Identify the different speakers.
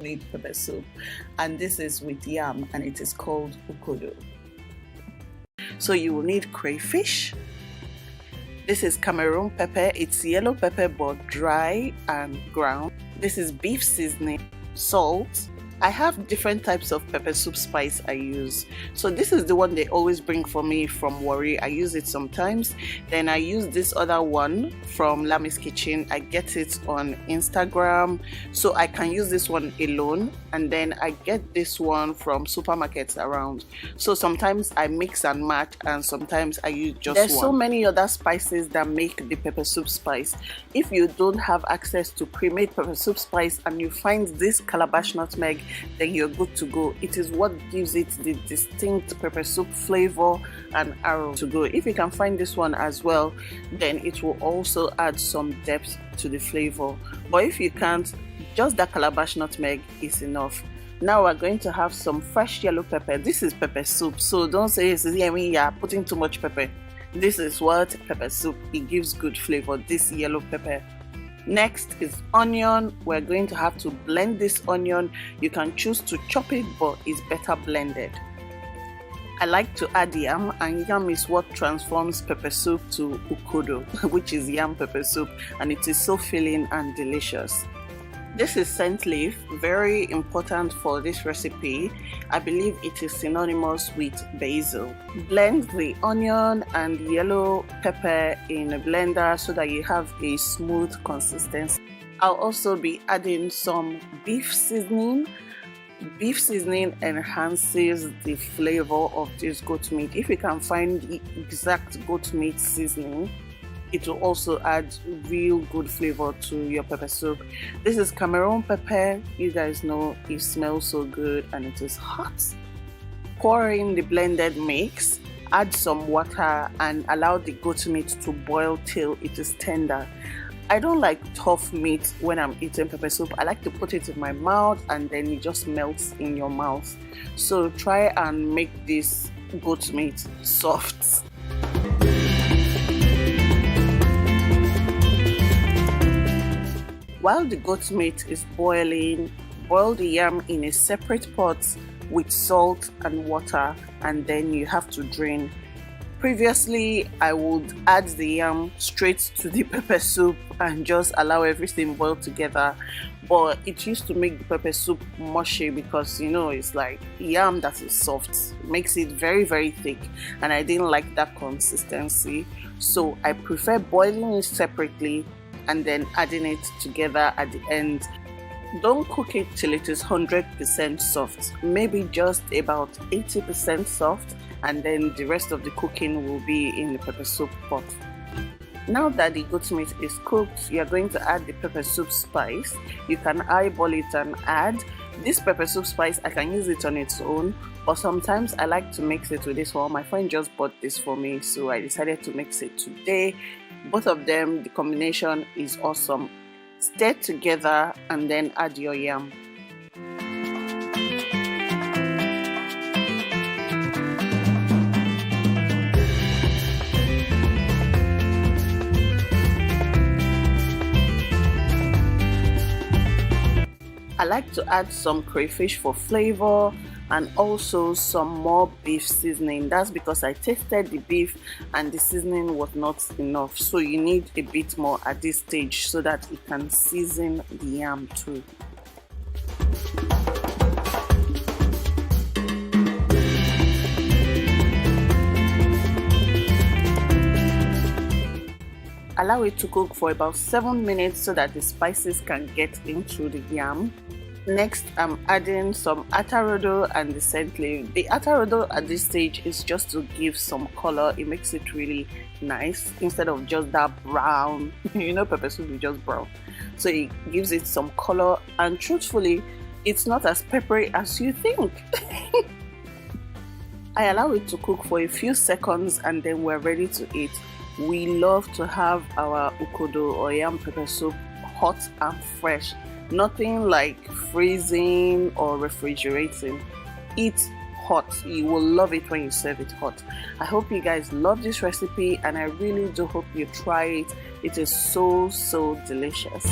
Speaker 1: made pepper soup, and this is with yam and it is called ukodo. So you will need crayfish. This is Cameroon pepper. It's yellow pepper but dry and ground. This is beef seasoning, salt. I have different types of pepper soup spice I use. So this is the one they always bring for me from Warri. I use it sometimes. Then I use this other one from Lami's Kitchen. I get it on Instagram. So I can use this one alone. And then I get this one from supermarkets around. So sometimes I mix and match and sometimes I use just one. There's so many other spices that make the pepper soup spice. If you don't have access to pre-made pepper soup spice and you find this calabash nutmeg, then you're good to go. It is what gives it the distinct pepper soup flavor and aroma to go. If you can find this one as well, then it will also add some depth to the flavor. But if you can't, just that calabash nutmeg is enough. Now we're going to have some fresh yellow pepper. This is pepper soup, so don't say you're putting too much pepper. This is what pepper soup, it gives good flavor, this yellow pepper. Next is onion. We're going to have to blend this onion. You can choose to chop it, but it's better blended. I like to add yam, and yam is what transforms pepper soup to ukodo, which is yam pepper soup, and it is so filling and delicious. This is scent leaf, very important for this recipe. I believe it is synonymous with basil. Blend the onion and yellow pepper in a blender so that you have a smooth consistency. I'll also be adding some beef seasoning. Beef seasoning enhances the flavor of this goat meat. If you can find the exact goat meat seasoning, it will also add real good flavor to your pepper soup. This is Cameroon pepper. You guys know it smells so good and it is hot. Pour in the blended mix, add some water and allow the goat meat to boil till it is tender. I don't like tough meat when I'm eating pepper soup. I like to put it in my mouth and then it just melts in your mouth. So try and make this goat meat soft. While the goat meat is boiling, boil the yam in a separate pot with salt and water, and then you have to drain. Previously, I would add the yam straight to the pepper soup and just allow everything boil together, but it used to make the pepper soup mushy because it's like yam that is soft. It makes it very, very thick, and I didn't like that consistency. So I prefer boiling it separately and then adding it together at the end. Don't cook it till it is 100% soft, maybe just about 80% soft, and then the rest of the cooking will be in the pepper soup pot. Now that the goat meat is cooked, you are going to add the pepper soup spice. You can eyeball it and add. This pepper soup spice, I can use it on its own, but sometimes I like to mix it with this one. My friend just bought this for me, so I decided to mix it today. Both of them, the combination is awesome. Stir together and then add your yam. I like to add some crayfish for flavor and also some more beef seasoning. That's because I tasted the beef and the seasoning was not enough, so you need a bit more at this stage so that it can season the yam too. Allow it to cook for about 7 minutes so that the spices can get into the yam. Next, I'm adding some atarodo and the scent leaf. The atarodo at this stage is just to give some color. It makes it really nice instead of just that brown. Pepper soup is just brown. So it gives it some color, and truthfully, it's not as peppery as you think. I allow it to cook for a few seconds and then we're ready to eat. We love to have our ukodo or yam pepper soup hot and fresh. Nothing like freezing or refrigerating. Eat hot. You will love it when you serve it hot. I hope you guys love this recipe and I really do hope you try it. It is so delicious.